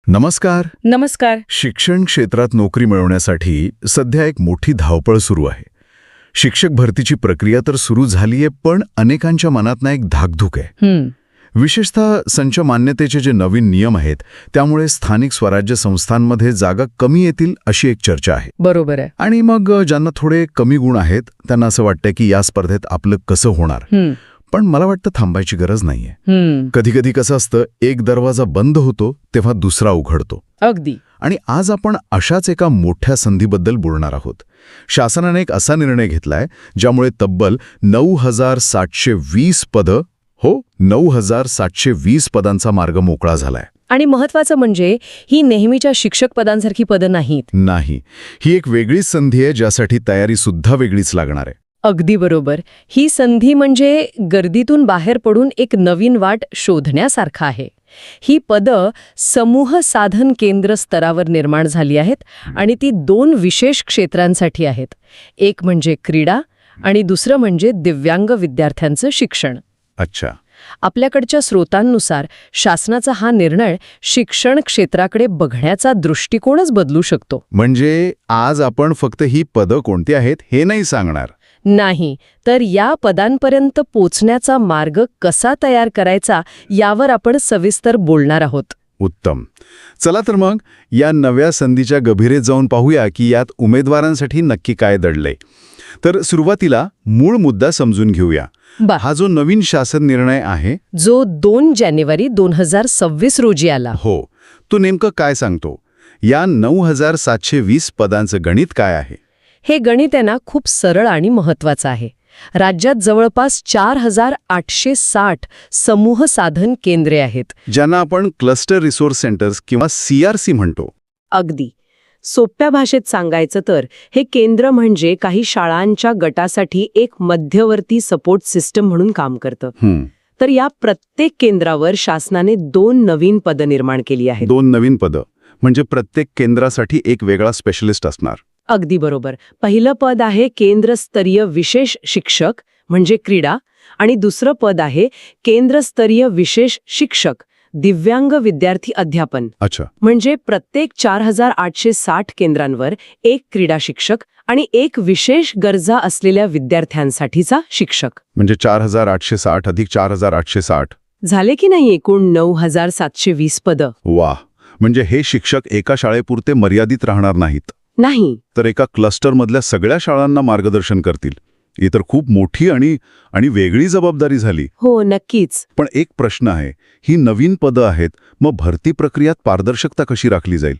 नमस्कार. नमस्कार. शिक्षण क्षेत्रात नोकरी मिळवण्यासाठी सध्या एक मोठी धावपळ सुरू आहे. शिक्षक भरतीची प्रक्रिया तर सुरू झालीये, पण अनेकांच्या मनात ना एक धाकधूक आहे. विशेषतः संच मान्यतेचे जे नवीन नियम आहेत त्यामुळे स्थानिक स्वराज्य संस्थांमध्ये जागा कमी येतील अशी एक चर्चा आहे. बरोबर आहे. आणि मग ज्यांना थोडे कमी गुण आहेत त्यांना असं वाटतं की या स्पर्धेत आपलं कसं होणार. पण मला वाटतं थांबायची गरज नाहीये. कधी कधी कसं असतं, एक दरवाजा बंद होतो तेव्हा दुसरा उघडतो. अगदी. आणि आज आपण अशाच एका मोठ्या संधीबद्दल बोलणार आहोत. शासनाने एक असा निर्णय घेतलाय ज्यामुळे तब्बल 9,720 पदं 9,720 पदांचा मार्ग मोकळा झालाय. आणि महत्वाचं म्हणजे ही नेहमीच्या शिक्षक पदांसारखी पदं नाहीत. नाही, ही एक वेगळीच संधी आहे ज्यासाठी तयारी सुद्धा वेगळीच लागणार आहे. अगदी बरोबर. ही संधी म्हणजे गर्दीतून बाहेर पडून एक नवीन वाट शोधण्यासारखं आहे. ही पदं समूह साधन केंद्र स्तरावर निर्माण झाली आहेत आणि ती 2 विशेष क्षेत्रांसाठी आहेत. एक म्हणजे क्रीडा आणि दुसरं म्हणजे दिव्यांग विद्यार्थ्यांचं शिक्षण. अच्छा. आपल्याकडच्या स्रोतांनुसार शासनाचा हा निर्णय शिक्षण क्षेत्राकडे बघण्याचा दृष्टिकोनच बदलू शकतो. म्हणजे आज आपण फक्त ही पदं कोणती आहेत हे नाही सांगणार. नाही, तर या पदांपर्यंत पोचण्याचा मार्ग कसा तयार करायचा यावर आपण सविस्तर बोलणार आहोत. उत्तम. चला तर मग या नव्या संधीच्या गभीरेत जाऊन पाहूया की यात उमेदवारांसाठी नक्की काय दडलंय. तर सुरुवातीला मूळ मुद्दा समजून घेऊया. हा जो नवीन शासन निर्णय आहे, जो 2 जानेवारी 2026 रोजी आला, हो, तो नेमकं काय सांगतो? या 9,720 पदांचं गणित काय आहे? हे गणित आहे ना, खूप सरळ आणि महत्वाचं आहे. राज्यात जवळपास 4,860 समूह साधन केंद्रे आहेत, ज्यांना आपण क्लस्टर रिसोर्स सेंटर्स किंवा CRC म्हणतो. अगदी सोप्या भाषेत सांगायचं तर हे केंद्र म्हणजे काही शाळांच्या गटासाठी एक मध्यवर्ती सपोर्ट सिस्टम म्हणून काम करतं. तर या प्रत्येक केंद्रावर शासनाने 2 नवीन पदं निर्माण केली आहेत. 2 नवीन पदं म्हणजे प्रत्येक केंद्रासाठी एक वेगळा स्पेशलिस्ट असणार. अगदी बरोबर. पहिलं पद आहे केंद्रस्तरीय विशेष शिक्षक म्हणजे क्रीडा, आणि दुसरं पद आहे केंद्रस्तरीय विशेष शिक्षक दिव्यांग विद्यार्थी अध्यापन. अच्छा. म्हणजे प्रत्येक 4,860 केंद्रांवर एक क्रीडा शिक्षक आणि एक विशेष गरजा असलेल्या विद्यार्थ्यांसाठीचा शिक्षक. म्हणजे 4,860 अधिक 4,860 झाले की नाही एकूण 9,720 पदं. वाह. म्हणजे हे शिक्षक एका शाळेपुरते मर्यादित राहणार नाहीत, नाही तर एका क्लस्टरमधल्या सगळ्या शाळांना मार्गदर्शन करतील. ही तर खूप मोठी आणि वेगळी जबाबदारी झाली. हो, नक्कीच. पण एक प्रश्न आहे, ही नवीन पदं आहेत, मग भरती प्रक्रियात पारदर्शकता कशी राखली जाईल?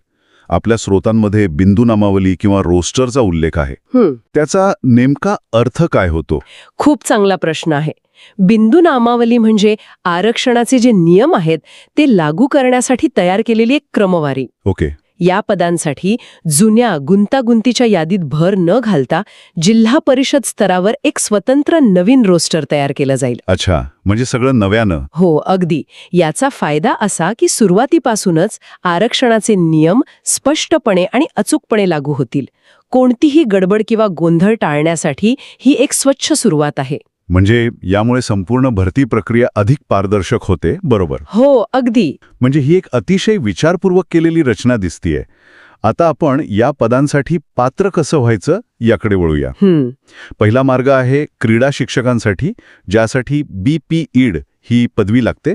आपल्या स्रोतांमध्ये बिंदूनामावली किंवा रोस्टरचा उल्लेख आहे. त्याचा नेमका अर्थ काय होतो? खूप चांगला प्रश्न आहे. बिंदू नामावली म्हणजे आरक्षणाचे जे नियम आहेत ते लागू करण्यासाठी तयार केलेली एक क्रमवारी. ओके. या पदांसाठी जुन्या गुंतागुंतीच्या यादीत भर न घालता जिल्हा परिषद स्तरावर एक स्वतंत्र नवीन रोस्टर तयार केलं जाईल. अच्छा, म्हणजे सगळं नव्यानं. हो, अगदी. याचा फायदा असा की सुरुवातीपासूनच आरक्षणाचे नियम स्पष्टपणे आणि अचूकपणे लागू होतील. कोणतीही गडबड किंवा गोंधळ टाळण्यासाठी ही एक स्वच्छ सुरुवात आहे. म्हणजे यामुळे संपूर्ण भरती प्रक्रिया अधिक पारदर्शक होते. बरोबर. हो, अगदी. म्हणजे ही एक अतिशय विचारपूर्वक केलेली रचना दिसतीये. आता आपण या पदांसाठी पात्र कसं व्हायचं याकडे वळूया. पहिला मार्ग आहे क्रीडा शिक्षकांसाठी, ज्यासाठी BPED ही पदवी लागते.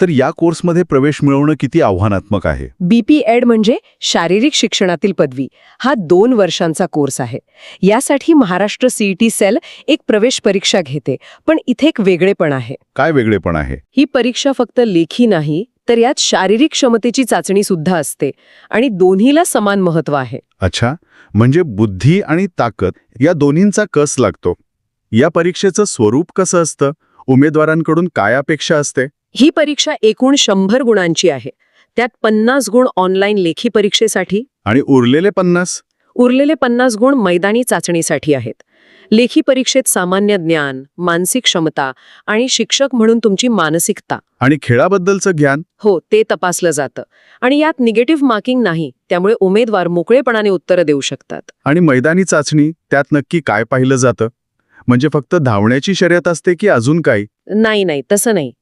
तर या कोर्समध्ये प्रवेश मिळवणं किती आव्हानात्मक आहे? BPED म्हणजे शारीरिक शिक्षणातील पदवी. हा 2 वर्षांचा कोर्स आहे. यासाठी महाराष्ट्र CET सेल एक प्रवेश परीक्षा घेते. पण इथे एक वेगळेपण आहे. काय वेगळेपण आहे? ही परीक्षा फक्त लेखी नाही, तर यात शारीरिक क्षमतेची चाचणी सुद्धा असते आणि दोन्हीला समान महत्त्व आहे. अच्छा, म्हणजे बुद्धी आणि ताकद या दोन्हींचा कस लागतो. या परीक्षेचं स्वरूप कसं असतं? उमेदवारांकडून काय अपेक्षा असते? ही परीक्षा एकूण 100 गुणांची आहे. त्यात 50 गुण ऑनलाईन लेखी परीक्षेसाठी आणि उरलेले 50 गुण मैदानी चाचणीसाठी आहेत. लेखी परीक्षेत सामान्य ज्ञान, मानसिक क्षमता आणि शिक्षक म्हणून तुमची मानसिकता आणि खेळाबद्दलचं ज्ञान, हो, ते तपासलं जातं. आणि यात निगेटिव्ह मार्किंग नाही, त्यामुळे उमेदवार मोकळेपणाने उत्तरं देऊ शकतात. आणि मैदानी चाचणी, त्यात नक्की काय पाहिलं जातं? म्हणजे फक्त धावण्याची शर्यत असते की अजून काही? नाही, तसं नाही.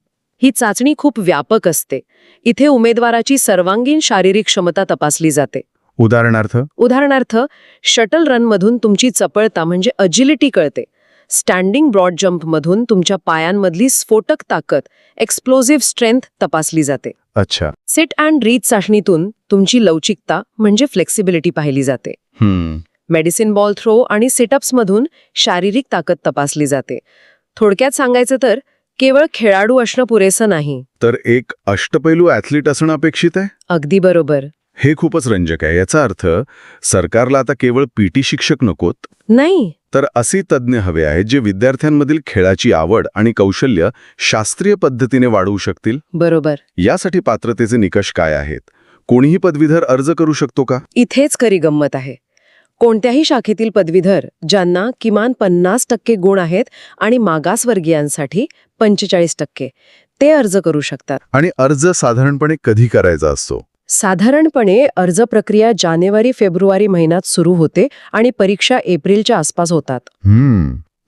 ही चाचणी खूप व्यापक असते. इथे उमेदवाराची सर्वांगीण शारीरिक क्षमता तपासली जाते. उदाहरणार्थ शटल रनमधून तुमची चपळता म्हणजे अजिलिटी कळते. स्टँडिंग ब्रॉड जम्पमधून तुमच्या पायांमधली स्फोटक ताकद, एक्सप्लोजिव्ह स्ट्रेंथ तपासली जाते. अच्छा. सिट अँड रीड चाचणीतून तुमची लवचिकता म्हणजे फ्लेक्सिबिलिटी पाहिली जाते. मेडिसिन बॉल थ्रो आणि सिटअप्समधून शारीरिक ताकद तपासली जाते. थोडक्यात सांगायचं तर केवळ खेळाडू असणं पुरेसं नाही. तर एक अष्टपैलू ॲथलीट असणं अपेक्षित आहे. अगदी बरोबर. हे खूपच रंजक आहे. याचा अर्थ सरकारला आता केवळ पीटी शिक्षक नकोत, नाही, तर असे तज्ज्ञ हवे आहेत जे विद्यार्थ्यांमधील खेळाची आवड आणि कौशल्य शास्त्रीय पद्धतीने वाढवू शकतील. बरोबर. यासाठी पात्रतेचे निकष काय आहेत? कोणीही पदवीधर अर्ज करू शकतो का? इथेच खरी गंमत आहे. कोणत्याही शाखेतील पदवीधर ज्यांना किमान 50% गुण आहेत आणि मागासवर्गीयांसाठी 45%, ते अर्ज करू शकतात. आणि अर्ज साधारणपणे कधी करायचा असतो? साधारणपणे अर्ज प्रक्रिया जानेवारी-फेब्रुवारी महिन्यात सुरू होते आणि परीक्षा एप्रिलच्या आसपास होतात.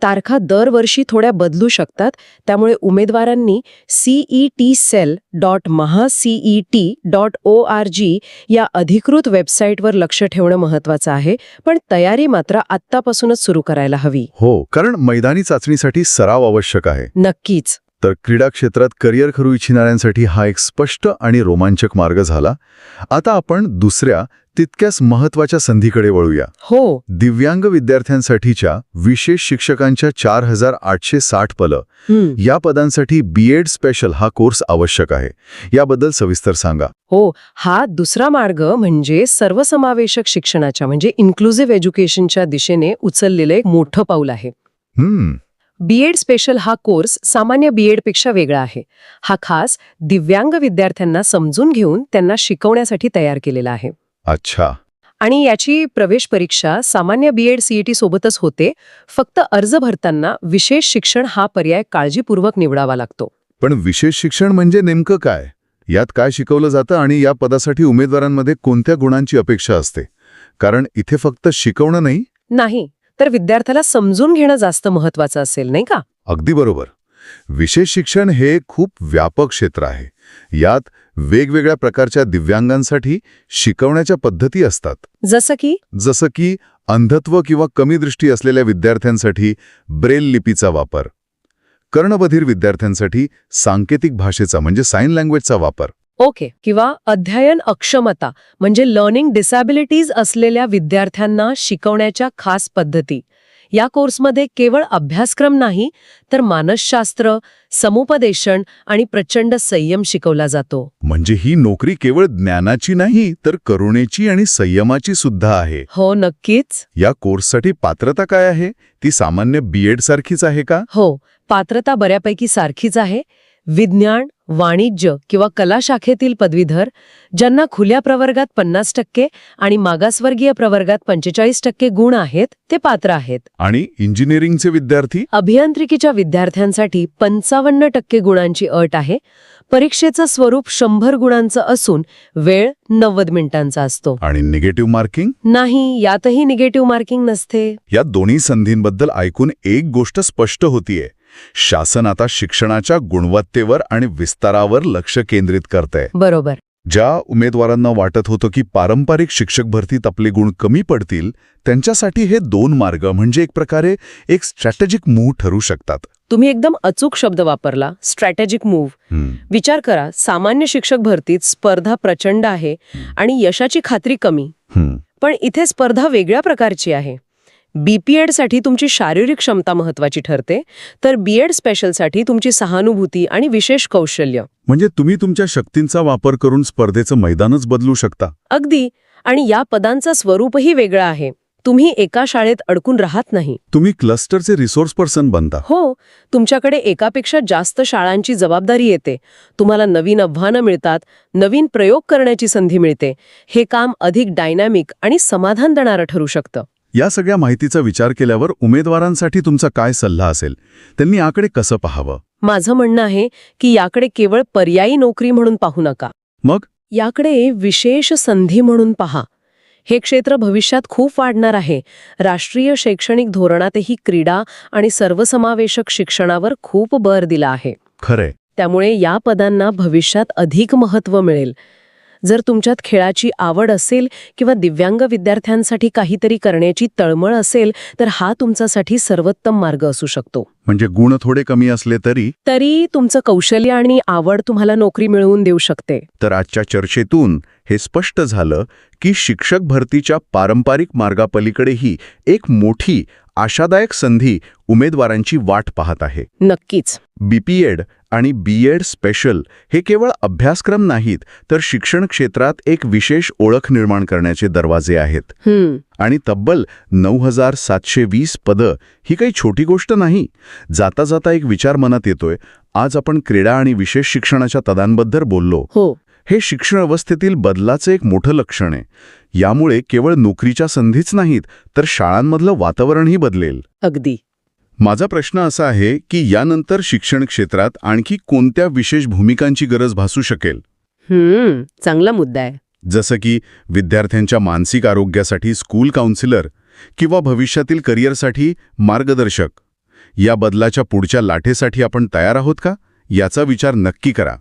तारखा दरवर्षी थोड्या बदलू शकतात, त्यामुळे उमेदवारांनी cet.mahacet.org या अधिकृत वेबसाईटवर लक्ष ठेवणं महत्वाचं आहे, पण तयारी मात्र आत्तापासूनच सुरू करायला हवी. हो, कारण मैदानी चाचणीसाठी सराव आवश्यक आहे. नक्कीच. तर क्रीडा क्षेत्रात करिअर करू इच्छिणाऱ्यांसाठी हा एक स्पष्ट आणि रोमांचक मार्ग झाला. आता आपण दुसऱ्या तितक्याच महत्वाच्या संधीकडे वळूया. हो. दिव्यांग विद्यार्थ्यांसाठीच्या विशेष शिक्षकांच्या 4860 पलं या पदांसाठी बीएड स्पेशल हा कोर्स आवश्यक आहे. याबद्दल सविस्तर सांगा. हो, हा दुसरा मार्ग म्हणजे सर्वसमावेशक शिक्षणाच्या म्हणजे इन्क्लुझिव्ह एज्युकेशनच्या दिशेने उचललेलं एक मोठं पाऊल आहे. बीएड स्पेशल हा कोर्स सामान्य बीएडपेक्षा वेगळा आहे. हा खास दिव्यांग विद्यार्थ्यांना समजून घेऊन त्यांना शिकवण्यासाठी तयार केलेला आहे. अच्छा. आणि याची प्रवेश परीक्षा सामान्य बीएड सीईटी सोबतच होते. फक्त अर्ज भरताना विशेष शिक्षण हा पर्याय काळजीपूर्वक निवडावा लागतो. पण विशेष शिक्षण म्हणजे नेमकं काय? यात काय शिकवलं जातं आणि या पदासाठी उमेदवारांमध्ये कोणत्या गुणांची अपेक्षा असते? कारण इथे फक्त शिकवणं नाही, तर विद्यार्थ्याला समजून घेणं जास्त महत्वाचं असेल, नाही का? अगदी बरोबर. विशेष शिक्षण हे खूप व्यापक क्षेत्र आहे. यात वेगवेगळ्या प्रकारच्या दिव्यांगांसाठी शिकवण्याच्या पद्धती असतात. जसं की अंधत्व किंवा कमी दृष्टी असलेल्या विद्यार्थ्यांसाठी ब्रेल लिपीचा वापर, कर्णबधिर विद्यार्थ्यांसाठी सांकेतिक भाषेचा म्हणजे साइन लँग्वेजचा वापर. ओके. किंवा अध्ययन अक्षमता म्हणजे लर्निंग डिसॅबिलिटीज असलेल्या विद्यार्थ्यांना शिकवण्याच्या खास पद्धती. या कोर्समध्ये केवळ अभ्यासक्रम नाही, तर मानसशास्त्र, समुपदेशन आणि प्रचंड संयम शिकवला जातो. म्हणजे ही नोकरी केवळ ज्ञानाची नाही, तर करुणेची आणि संयमाची सुद्धा आहे. हो, नक्कीच. या कोर्ससाठी पात्रता काय आहे? ती सामान्य बीएड सारखीच आहे का? हो, पात्रता बऱ्यापैकी सारखीच आहे. विज्ञान, वाणिज्य किंवा कला शाखेतील पदवीधर ज्यांना खुल्या प्रवर्गात 50% आणि मागासवर्गीय प्रवर्गात 45% गुण आहेत, ते पात्र आहेत. आणि इंजिनिअरिंगचे विद्यार्थी? अभियांत्रिकीच्या विद्यार्थ्यांसाठी 55% गुणांची अट आहे. परीक्षेचं स्वरूप 100 गुणांचं असून वेळ 90 मिनिटांचा असतो. आणि निगेटिव्ह मार्किंग? नाही, यातही निगेटिव्ह मार्किंग नसते. या दोन्ही संधींबद्दल ऐकून एक गोष्ट स्पष्ट होतीये. शासन आता शिक्षणाच्या गुणवत्तेवर आणि विस्तारावर लक्ष केंद्रित करतंय. बरोबर. ज्या उमेदवारांना वाटत होतं की पारंपरिक शिक्षक भरतीत आपले गुण कमी पडतील, त्यांच्यासाठी हे दोन मार्ग म्हणजे एक प्रकारे एक स्ट्रॅटेजिक मूव्ह ठरू शकतात. तुम्ही एकदम अचूक शब्द वापरला, स्ट्रॅटेजिक मूव्ह. विचार करा, सामान्य शिक्षक भरतीत स्पर्धा प्रचंड आहे आणि यशाची खात्री कमी. पण इथे स्पर्धा वेगळ्या प्रकारची आहे. बीपीएडसाठी तुमची शारीरिक क्षमता महत्वाची ठरते, तर बीएड स्पेशलसाठी तुमची सहानुभूती आणि विशेष कौशल्य. म्हणजे तुम्ही तुमच्या शक्तींचा वापर करून स्पर्धेचं मैदानच बदलू शकता. अगदी. आणि या पदांचं स्वरूपही वेगळं आहे. तुम्ही एका शाळेत अडकून राहत नाही. तुम्ही क्लस्टरचे रिसोर्स पर्सन बनता. हो, तुमच्याकडे एकापेक्षा जास्त शाळांची जबाबदारी येते. तुम्हाला नवीन आव्हानं मिळतात, नवीन प्रयोग करण्याची संधी मिळते. हे काम अधिक डायनॅमिक आणि समाधान देणारं ठरू शकतं. या सगळ्या माहितीचा विचार केल्यावर उमेदवारांसाठी तुमचा काय सल्ला असेल? त्यांनी याकडे कसं पाहावं? माझं म्हणणं आहे की याकडे केवळ पर्यायी नोकरी म्हणून पाहू नका. मग याकडे विशेष संधी म्हणून पहा. हे क्षेत्र भविष्यात खूप वाढणार आहे. राष्ट्रीय शैक्षणिक धोरणातही क्रीडा आणि सर्वसमावेशक शिक्षणावर खूप भर दिला आहे. खरंय. त्यामुळे या पदांना भविष्यात अधिक महत्त्व मिळेल. जर तुमच्यात खेळाची आवड असेल किंवा दिव्यांग विद्यार्थ्यांसाठी काहीतरी करण्याची तळमळ असेल तर हा तुमच्यासाठी सर्वोत्तम मार्ग असू शकतो. म्हणजे गुण थोडे कमी असले तरी तुमचं कौशल्य आणि आवड तुम्हाला नोकरी मिळवून देऊ शकते. तर आजच्या चर्चेतून हे स्पष्ट झालं की शिक्षक भरतीच्या पारंपरिक मार्गापलीकडेही एक मोठी आशादायक संधी उमेदवारांची वाट पाहत आहे. नक्कीच. बीपीएड आणि बीएड स्पेशल हे केवळ अभ्यासक्रम नाहीत, तर शिक्षण क्षेत्रात एक विशेष ओळख निर्माण करण्याचे दरवाजे आहेत. आणि तब्बल 9,720 पदं ही काही छोटी गोष्ट नाही. जाता जाता एक विचार मनात येतोय. आज आपण क्रीडा आणि विशेष शिक्षणाच्या पदांबद्दल बोललो. हो. हे शिक्षण व्यवस्थेतील बदलाचं एक मोठं लक्षण आहे. यामुळे केवळ नोकरीच्या संधीच नाहीत, तर शाळांमधलं वातावरणही बदलेल. अगदी. माझा प्रश्न असा आहे की यानंतर शिक्षण क्षेत्रात आणखी कोणत्या विशेष भूमिकांची गरज भासू शकेल? चांगला मुद्दा आहे. जसं की विद्यार्थ्यांच्या मानसिक आरोग्यासाठी स्कूल काउन्सिलर किंवा भविष्यातील करिअरसाठी मार्गदर्शक. या बदलाच्या पुढच्या लाटेसाठी आपण तयार आहोत का? याचा विचार नक्की करा.